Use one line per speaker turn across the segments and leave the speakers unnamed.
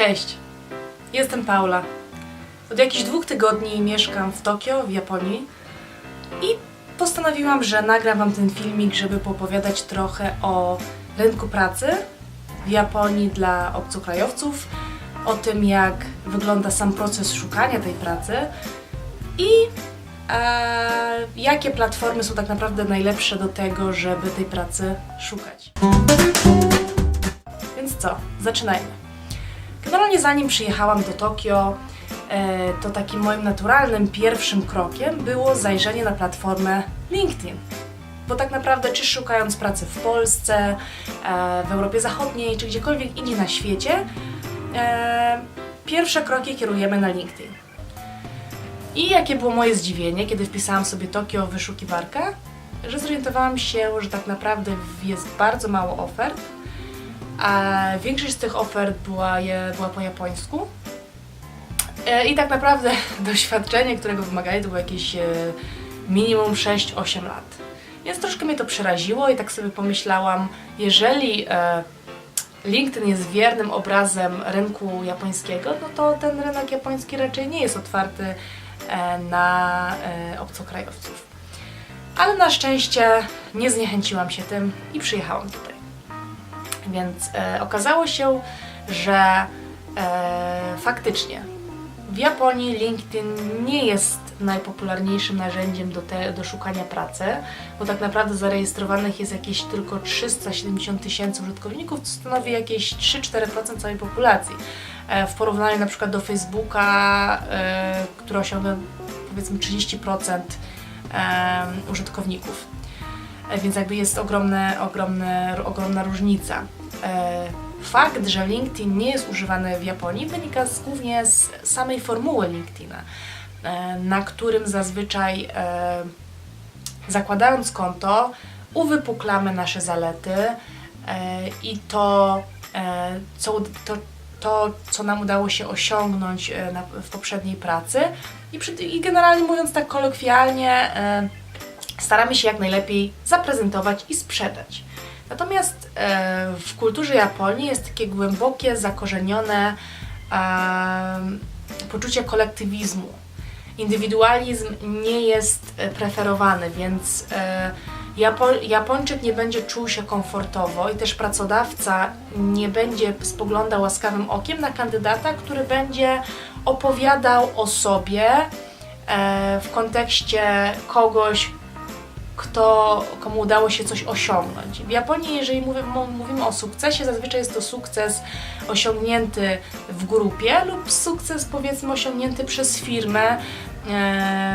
Cześć, jestem Paula. Od jakichś 2 tygodni mieszkam w Tokio, w Japonii i postanowiłam, że nagram Wam ten filmik, żeby poopowiadać trochę o rynku pracy w Japonii dla obcokrajowców, o tym, jak wygląda sam proces szukania tej pracy i jakie platformy są tak naprawdę najlepsze do tego, żeby tej pracy szukać. Więc co? Zaczynajmy. Generalnie zanim przyjechałam do Tokio, to takim moim naturalnym pierwszym krokiem było zajrzenie na platformę LinkedIn. Bo tak naprawdę, czy szukając pracy w Polsce, w Europie Zachodniej, czy gdziekolwiek indziej na świecie, pierwsze kroki kierujemy na LinkedIn. I jakie było moje zdziwienie, kiedy wpisałam sobie Tokio w wyszukiwarkę, że zorientowałam się, że tak naprawdę jest bardzo mało ofert, a większość z tych ofert była po japońsku. I tak naprawdę doświadczenie, którego wymagali, to było jakieś minimum 6-8 lat. Więc troszkę mnie to przeraziło i tak sobie pomyślałam, jeżeli LinkedIn jest wiernym obrazem rynku japońskiego, no to ten rynek japoński raczej nie jest otwarty na obcokrajowców. Ale na szczęście nie zniechęciłam się tym i przyjechałam tutaj. Więc okazało się, że faktycznie w Japonii LinkedIn nie jest najpopularniejszym narzędziem do szukania pracy, bo tak naprawdę zarejestrowanych jest jakieś tylko 370 000 użytkowników, co stanowi jakieś 3-4% całej populacji. W porównaniu na przykład do Facebooka, który osiąga powiedzmy 30% użytkowników. Więc jakby jest ogromna różnica. Fakt, że LinkedIn nie jest używany w Japonii, wynika głównie z samej formuły LinkedIna, na którym zazwyczaj zakładając konto uwypuklamy nasze zalety i to, co nam udało się osiągnąć w poprzedniej pracy i generalnie mówiąc tak kolokwialnie, staramy się jak najlepiej zaprezentować i sprzedać. Natomiast w kulturze Japonii jest takie głębokie, zakorzenione poczucie kolektywizmu. Indywidualizm nie jest preferowany, więc Japończyk nie będzie czuł się komfortowo i też pracodawca nie będzie spoglądał łaskawym okiem na kandydata, który będzie opowiadał o sobie w kontekście kogoś, komu udało się coś osiągnąć. W Japonii, jeżeli mówimy o sukcesie, zazwyczaj jest to sukces osiągnięty w grupie lub sukces, powiedzmy, osiągnięty przez firmę,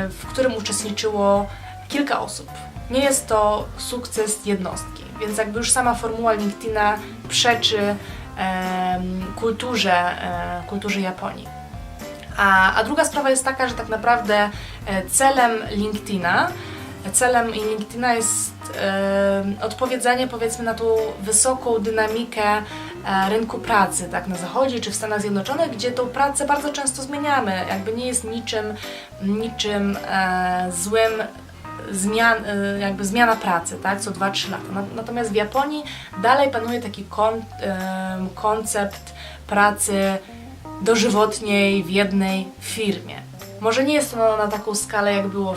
w którym uczestniczyło kilka osób. Nie jest to sukces jednostki, więc jakby już sama formuła LinkedIna przeczy kulturze Japonii. A druga sprawa jest taka, że tak naprawdę celem LinkedIna jest odpowiedzenie, powiedzmy, na tą wysoką dynamikę rynku pracy, tak na Zachodzie czy w Stanach Zjednoczonych, gdzie tą pracę bardzo często zmieniamy. Jakby nie jest niczym złym zmiana pracy, tak, co 2-3 lata. Natomiast w Japonii dalej panuje taki koncept pracy dożywotniej w jednej firmie. Może nie jest to na taką skalę, jak było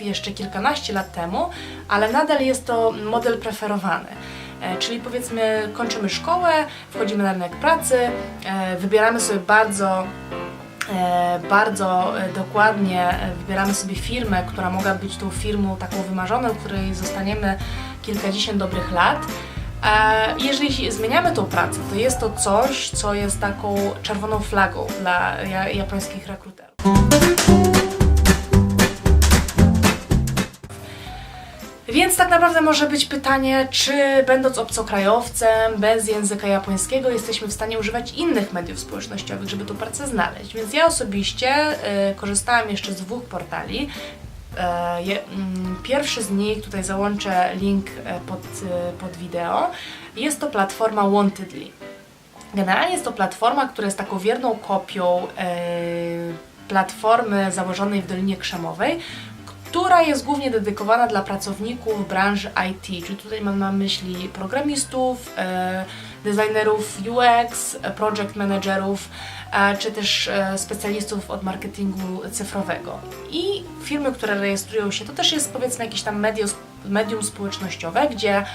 jeszcze kilkanaście lat temu, ale nadal jest to model preferowany. Czyli powiedzmy, kończymy szkołę, wchodzimy na rynek pracy, wybieramy sobie bardzo dokładnie, wybieramy sobie firmę, która mogła być tą firmą taką wymarzoną, w której zostaniemy kilkadziesiąt dobrych lat. Jeżeli zmieniamy tą pracę, to jest to coś, co jest taką czerwoną flagą dla japońskich rekruterów. Więc tak naprawdę może być pytanie, czy będąc obcokrajowcem, bez języka japońskiego, jesteśmy w stanie używać innych mediów społecznościowych, żeby tą pracę znaleźć. Więc ja osobiście korzystałam jeszcze z 2 portali. Pierwszy z nich, tutaj załączę link pod wideo, jest to platforma Wantedly. Generalnie jest to platforma, która jest taką wierną kopią platformy założonej w Dolinie Krzemowej, która jest głównie dedykowana dla pracowników branży IT, czyli tutaj mam na myśli programistów, designerów UX, project managerów, czy też specjalistów od marketingu cyfrowego. I firmy, które rejestrują się, to też jest powiedzmy jakieś tam medium społecznościowe, gdzie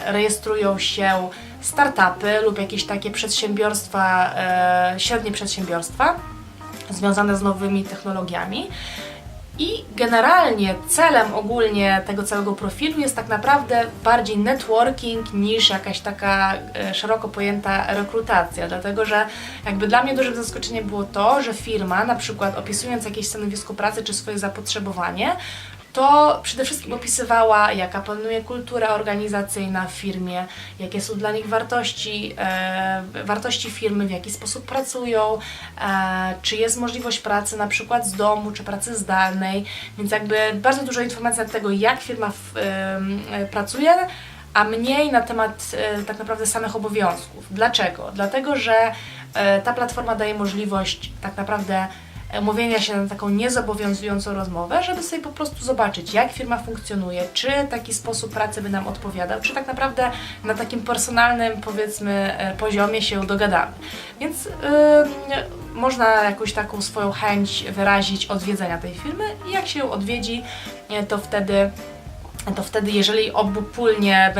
rejestrują się startupy lub jakieś takie przedsiębiorstwa, średnie przedsiębiorstwa związane z nowymi technologiami. I generalnie celem ogólnie tego całego profilu jest tak naprawdę bardziej networking niż jakaś taka szeroko pojęta rekrutacja, dlatego że jakby dla mnie dużym zaskoczeniem było to, że firma na przykład opisując jakieś stanowisko pracy czy swoje zapotrzebowanie, to przede wszystkim opisywała, jaka panuje kultura organizacyjna w firmie, jakie są dla nich wartości firmy, w jaki sposób pracują, czy jest możliwość pracy na przykład z domu, czy pracy zdalnej, więc jakby bardzo dużo informacji na tego, jak firma pracuje, a mniej na temat tak naprawdę samych obowiązków. Dlaczego? Dlatego, że ta platforma daje możliwość tak naprawdę umówienia się na taką niezobowiązującą rozmowę, żeby sobie po prostu zobaczyć, jak firma funkcjonuje, czy taki sposób pracy by nam odpowiadał, czy tak naprawdę na takim personalnym, powiedzmy, poziomie się dogadamy. Więc można jakąś taką swoją chęć wyrazić odwiedzenia tej firmy i jak się ją odwiedzi, to wtedy, jeżeli obopólnie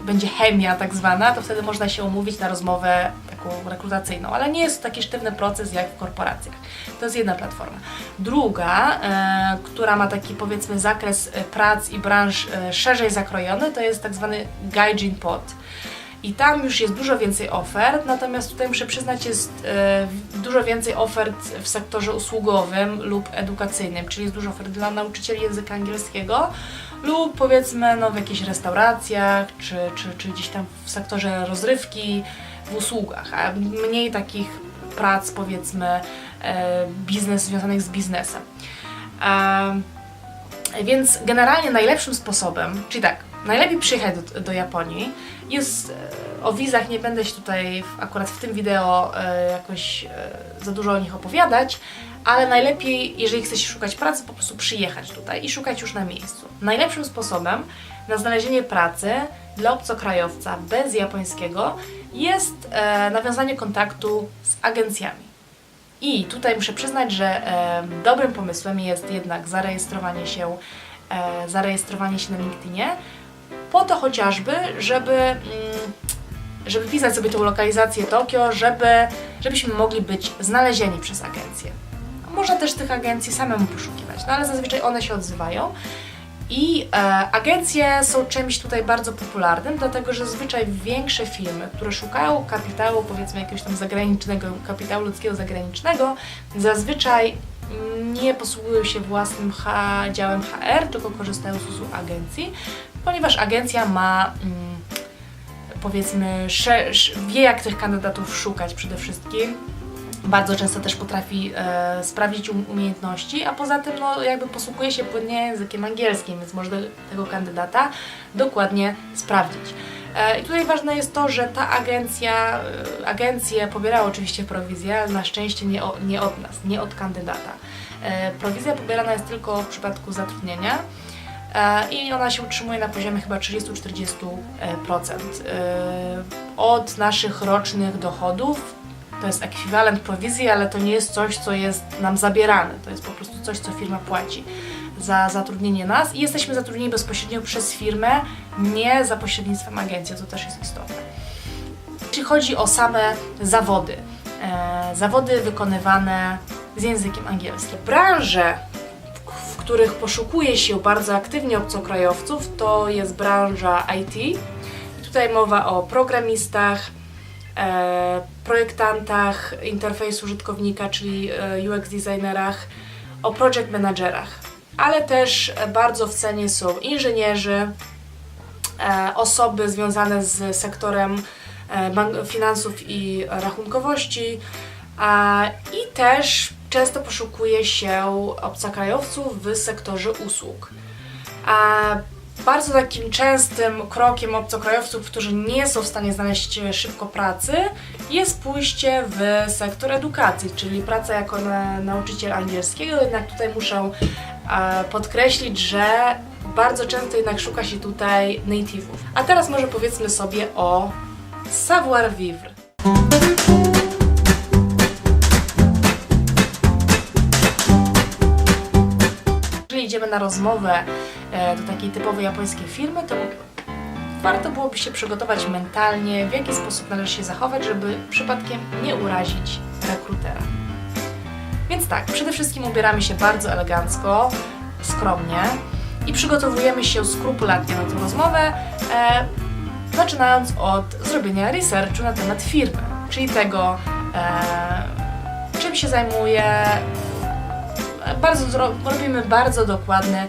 będzie chemia tak zwana, to wtedy można się umówić na rozmowę taką rekrutacyjną, ale nie jest to taki sztywny proces jak w korporacjach. To jest jedna platforma. Druga, która ma taki powiedzmy zakres prac i branż szerzej zakrojony, to jest tak zwany Gaijin Pod. I tam już jest dużo więcej ofert, natomiast tutaj muszę przyznać, jest dużo więcej ofert w sektorze usługowym lub edukacyjnym, czyli jest dużo ofert dla nauczycieli języka angielskiego lub powiedzmy w jakichś restauracjach, czy gdzieś tam w sektorze rozrywki, w usługach, a mniej takich prac powiedzmy związanych z biznesem. Więc generalnie najlepszym sposobem, czyli tak, najlepiej przyjechać do Japonii. O wizach nie będę się tutaj akurat w tym wideo jakoś za dużo o nich opowiadać, ale najlepiej, jeżeli chcecie szukać pracy, po prostu przyjechać tutaj i szukać już na miejscu. Najlepszym sposobem na znalezienie pracy dla obcokrajowca bez japońskiego jest nawiązanie kontaktu z agencjami. I tutaj muszę przyznać, że dobrym pomysłem jest jednak zarejestrowanie się na LinkedInie, po to chociażby, żeby wpisać sobie tą lokalizację Tokio, żebyśmy mogli być znalezieni przez agencję. Można też tych agencji samemu poszukiwać, ale zazwyczaj one się odzywają. I agencje są czymś tutaj bardzo popularnym, dlatego że zazwyczaj większe firmy, które szukają kapitału, powiedzmy jakiegoś tam zagranicznego, kapitału ludzkiego zagranicznego, zazwyczaj nie posługują się własnym działem HR, tylko korzystają z usług agencji, ponieważ agencja ma, powiedzmy, wie jak tych kandydatów szukać przede wszystkim. Bardzo często też potrafi sprawdzić umiejętności, a poza tym jakby posługuje się płynnie językiem angielskim, więc można tego kandydata dokładnie sprawdzić. I tutaj ważne jest to, że ta agencje pobierały oczywiście prowizję, ale na szczęście nie od nas, nie od kandydata. Prowizja pobierana jest tylko w przypadku zatrudnienia i ona się utrzymuje na poziomie chyba 30-40% od naszych rocznych dochodów. To jest ekwiwalent prowizji, ale to nie jest coś, co jest nam zabierane. To jest po prostu coś, co firma płaci za zatrudnienie nas i jesteśmy zatrudnieni bezpośrednio przez firmę, nie za pośrednictwem agencji, co też jest istotne. Jeśli chodzi o same zawody, zawody wykonywane z językiem angielskim. Branże, w których poszukuje się bardzo aktywnie obcokrajowców, to jest branża IT. I tutaj mowa o programistach, projektantach interfejsu użytkownika, czyli UX designerach, o project managerach, ale też bardzo w cenie są inżynierzy, osoby związane z sektorem finansów i rachunkowości i też często poszukuje się obcokrajowców w sektorze usług. Bardzo takim częstym krokiem obcokrajowców, którzy nie są w stanie znaleźć szybko pracy, jest pójście w sektor edukacji, czyli praca jako nauczyciel angielskiego. Jednak tutaj muszę podkreślić, że bardzo często jednak szuka się tutaj native'ów. A teraz może powiedzmy sobie o savoir vivre. Jeżeli idziemy na rozmowę do takiej typowej japońskiej firmy, to warto byłoby się przygotować mentalnie, w jaki sposób należy się zachować, żeby przypadkiem nie urazić rekrutera. Więc tak, przede wszystkim ubieramy się bardzo elegancko, skromnie i przygotowujemy się skrupulatnie na tę rozmowę, zaczynając od zrobienia researchu na temat firmy, czyli tego, czym się zajmuje. Robimy bardzo dokładny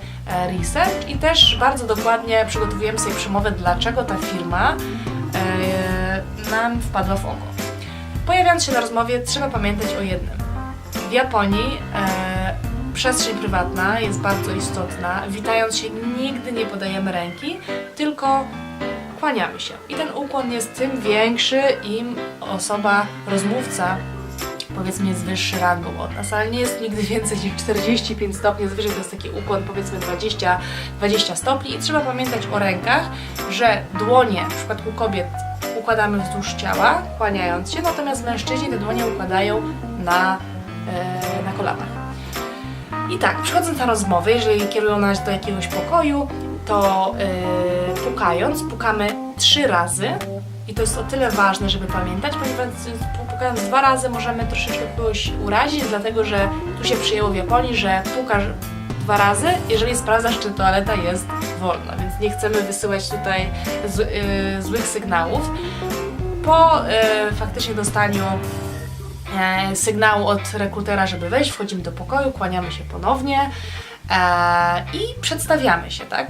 research i też bardzo dokładnie przygotowujemy sobie przemowę, dlaczego ta firma nam wpadła w oko. Pojawiając się na rozmowie, trzeba pamiętać o jednym. W Japonii przestrzeń prywatna jest bardzo istotna. Witając się nigdy nie podajemy ręki, tylko kłaniamy się. I ten ukłon jest tym większy, im osoba, rozmówca, powiedzmy, jest wyższy rangą od nas, ale nie jest nigdy więcej niż 45 stopni, zwyżej to jest taki ukłon, powiedzmy 20 stopni i trzeba pamiętać o rękach, że dłonie w przypadku kobiet układamy wzdłuż ciała, kłaniając się, natomiast mężczyźni te dłonie układają na kolanach. I tak, przychodząc na rozmowy, jeżeli kierują nas do jakiegoś pokoju, to pukamy 3 razy i to jest o tyle ważne, żeby pamiętać, ponieważ pukając 2 razy możemy troszeczkę kogoś urazić, dlatego że tu się przyjęło w Japonii, że pukasz 2 razy, jeżeli sprawdzasz, czy toaleta jest wolna, więc nie chcemy wysyłać tutaj złych sygnałów. Po faktycznie dostaniu sygnału od rekrutera, żeby wejść, wchodzimy do pokoju, kłaniamy się ponownie i przedstawiamy się, tak?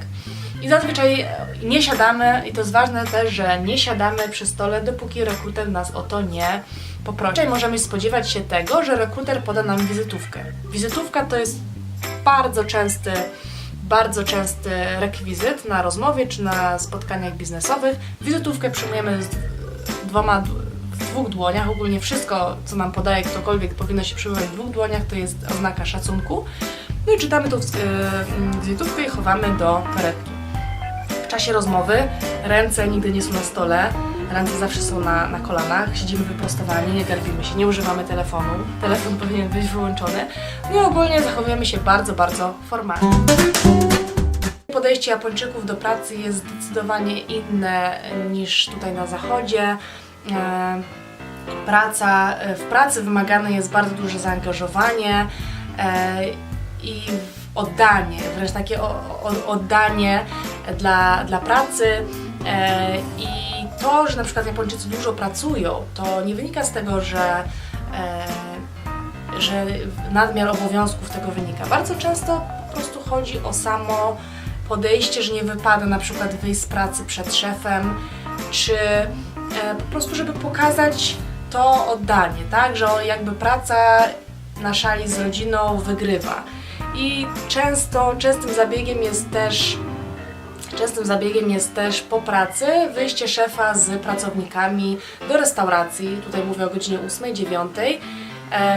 I zazwyczaj nie siadamy, i to jest ważne też, że nie siadamy przy stole, dopóki rekruter nas o to nie poprosi. Dzisiaj możemy spodziewać się tego, że rekruter poda nam wizytówkę. Wizytówka to jest bardzo częsty rekwizyt na rozmowie czy na spotkaniach biznesowych. Wizytówkę przyjmujemy w 2 dłoniach. Ogólnie wszystko, co nam podaje ktokolwiek, powinno się przyjmować w 2 dłoniach, to jest oznaka szacunku. No i czytamy tą wizytówkę i chowamy do torebki. W czasie rozmowy ręce nigdy nie są na stole, ręce zawsze są na kolanach, siedzimy wyprostowani, nie garbimy się, nie używamy telefonu, telefon powinien być wyłączony. No i ogólnie zachowujemy się bardzo, bardzo formalnie. Podejście Japończyków do pracy jest zdecydowanie inne niż tutaj na zachodzie. W pracy wymagane jest bardzo duże zaangażowanie i oddanie, wręcz takie oddanie dla pracy i to, że na przykład Japończycy dużo pracują, to nie wynika z tego, że nadmiar obowiązków tego wynika. Bardzo często po prostu chodzi o samo podejście, że nie wypada na przykład wyjść z pracy przed szefem, czy po prostu, żeby pokazać to oddanie, tak, że jakby praca na szali z rodziną wygrywa. I częstym zabiegiem jest też po pracy wyjście szefa z pracownikami do restauracji, tutaj mówię o godzinie 8-9,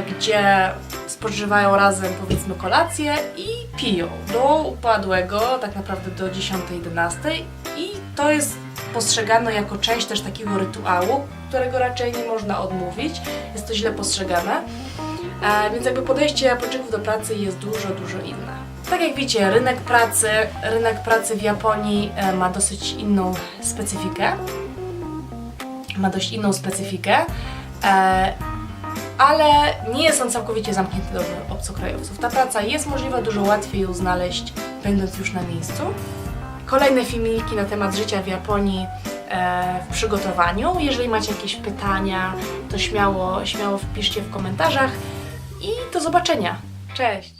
gdzie spożywają razem, powiedzmy, kolację i piją do upadłego, tak naprawdę do 10-11 i to jest postrzegane jako część też takiego rytuału, którego raczej nie można odmówić, jest to źle postrzegane. Więc jakby podejście Japończyków do pracy jest dużo inne. Tak jak widzicie, rynek pracy w Japonii ma dość inną specyfikę, ale nie jest on całkowicie zamknięty do obcokrajowców. Ta praca jest możliwa, dużo łatwiej ją znaleźć, będąc już na miejscu. Kolejne filmiki na temat życia w Japonii w przygotowaniu. Jeżeli macie jakieś pytania, to śmiało wpiszcie w komentarzach i do zobaczenia. Cześć!